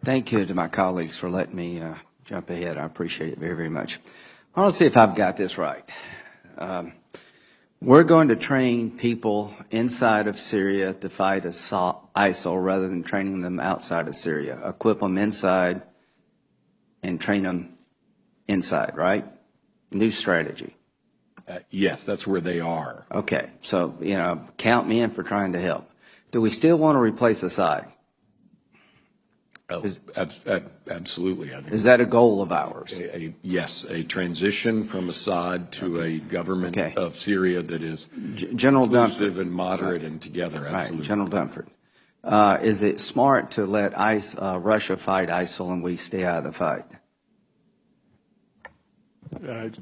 Thank you to my colleagues for letting me jump ahead. I appreciate it very, very much. I want to see if I've got this right. We're going to train people inside of Syria to fight ISIL rather than training them outside of Syria. Equip them inside and train them inside, right? New strategy. Yes, that's where they are. Okay, so, count me in for trying to help. Do we still want to replace Assad? Absolutely. I think Is that a goal of ours? Yes, a transition from Assad to a government of Syria that is General inclusive Dunford. And moderate and together. Absolutely. Right, General Dunford. Is it smart to let Russia fight ISIL and we stay out of the fight?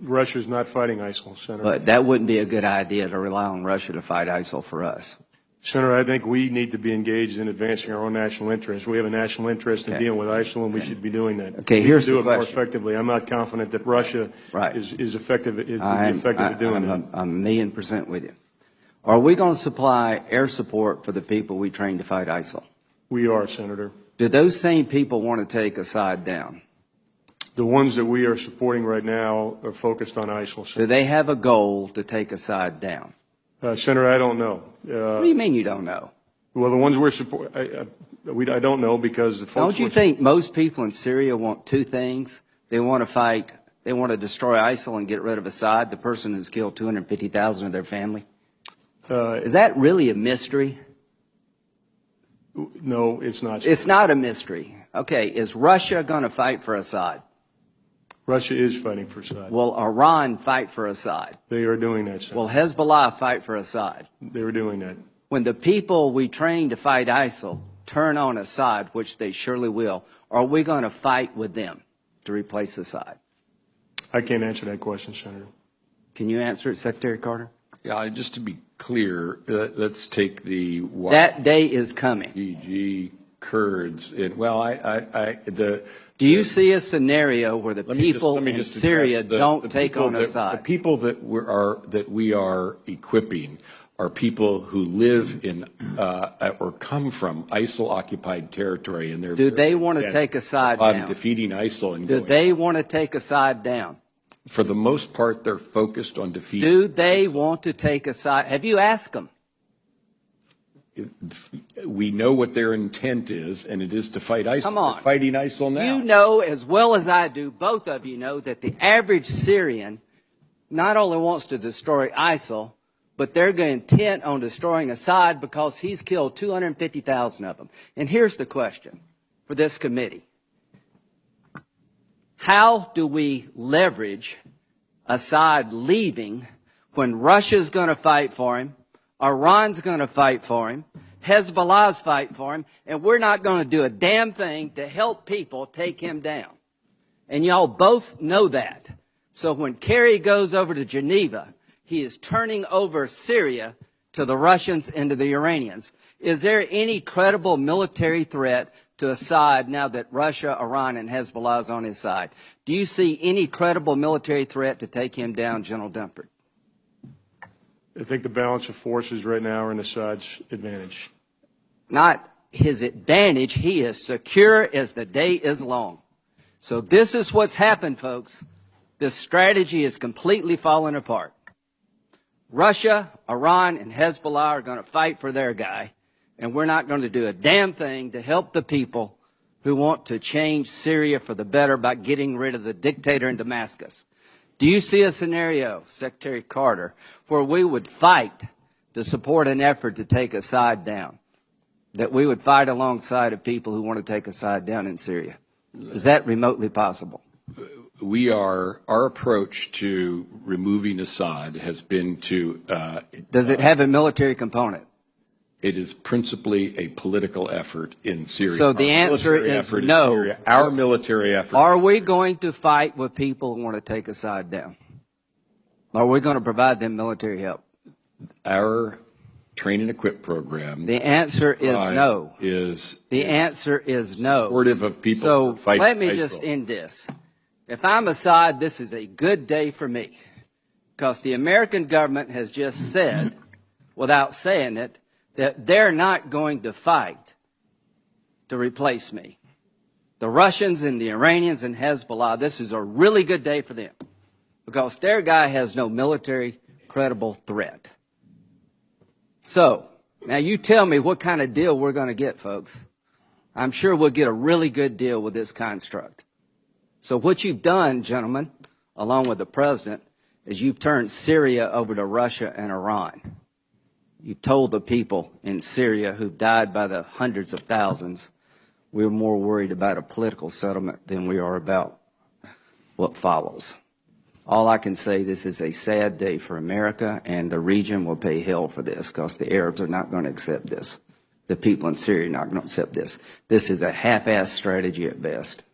Russia is not fighting ISIL, Senator. But that wouldn't be a good idea to rely on Russia to fight ISIL for us. Senator, I think we need to be engaged in advancing our own national interests. We have a national interest in dealing with ISIL, and we should be doing that. Okay, here's the question. Do it more effectively. I'm not confident that Russia is effective at doing that. I'm 1,000,000% with you. Are we going to supply air support for the people we train to fight ISIL? We are, Senator. Do those same people want to take Assad down? The ones that we are supporting right now are focused on ISIL. Senator. Do they have a goal to take Assad down? Senator, I don't know. What do you mean you don't know? Well, the ones we're supporting, I don't know because the folks. Don't you think most people in Syria want two things? They want to fight, they want to destroy ISIL and get rid of Assad, the person who's killed 250,000 of their family? Is that really a mystery? No, it's not. It's not a mystery. Okay, is Russia going to fight for Assad? Russia is fighting for Assad. Will Iran fight for Assad? They are doing that, Senator. Will Hezbollah fight for Assad? They are doing that. When the people we train to fight ISIL turn on Assad, which they surely will, are we going to fight with them to replace Assad? I can't answer that question, Senator. Can you answer it, Secretary Carter? Yeah, just to be clear, let's take the that day is coming. YPG Kurds. Do you see a scenario where the people in Syria don't take on Assad? The people that we are equipping are people who live in or come from ISIL-occupied territory, and do they want to take Assad down? Defeating ISIL and do they want to take Assad down? For the most part, they're focused on defeating. Do they want to take Assad? Have you asked them? We know what their intent is, and it is to fight ISIL. Come on. They're fighting ISIL now. You know as well as I do, both of you know, that the average Syrian not only wants to destroy ISIL, but they're intent on destroying Assad because he's killed 250,000 of them. And here's the question for this committee. How do we leverage Assad leaving when Russia's going to fight for him, Iran's going to fight for him, Hezbollah's fight for him, and we're not going to do a damn thing to help people take him down? And y'all both know that. So when Kerry goes over to Geneva, he is turning over Syria to the Russians and to the Iranians. Is there any credible military threat to Assad now that Russia, Iran, and Hezbollah is on his side? Do you see any credible military threat to take him down, General Dunford? I think the balance of forces right now are in Assad's advantage. Not his advantage. He is secure as the day is long. So this is what's happened, folks. This strategy is completely falling apart. Russia, Iran, and Hezbollah are going to fight for their guy, and we're not going to do a damn thing to help the people who want to change Syria for the better by getting rid of the dictator in Damascus. Do you see a scenario, Secretary Carter, where we would fight to support an effort to take Assad down, that we would fight alongside of people who want to take Assad down in Syria? Is that remotely possible? Our approach to removing Assad has been to... Does it have a military component? It is principally a political effort in Syria. So the answer is no. Our military effort. Are we going to fight with people who want to take Assad down? Are we going to provide them military help? Our train and equip program. The answer is no. The answer is no. Supportive of people who fight ISIL. Let me just end this. If I'm Assad, this is a good day for me, because the American government has just said, without saying it, that they're not going to fight to replace me. The Russians and the Iranians and Hezbollah, this is a really good day for them because their guy has no military credible threat. So, now you tell me what kind of deal we're going to get, folks. I'm sure we'll get a really good deal with this construct. So what you've done, gentlemen, along with the president, is you've turned Syria over to Russia and Iran. You've told the people in Syria who've died by the hundreds of thousands, we're more worried about a political settlement than we are about what follows. All I can say, this is a sad day for America, and the region will pay hell for this because the Arabs are not going to accept this. The people in Syria are not going to accept this. This is a half-assed strategy at best.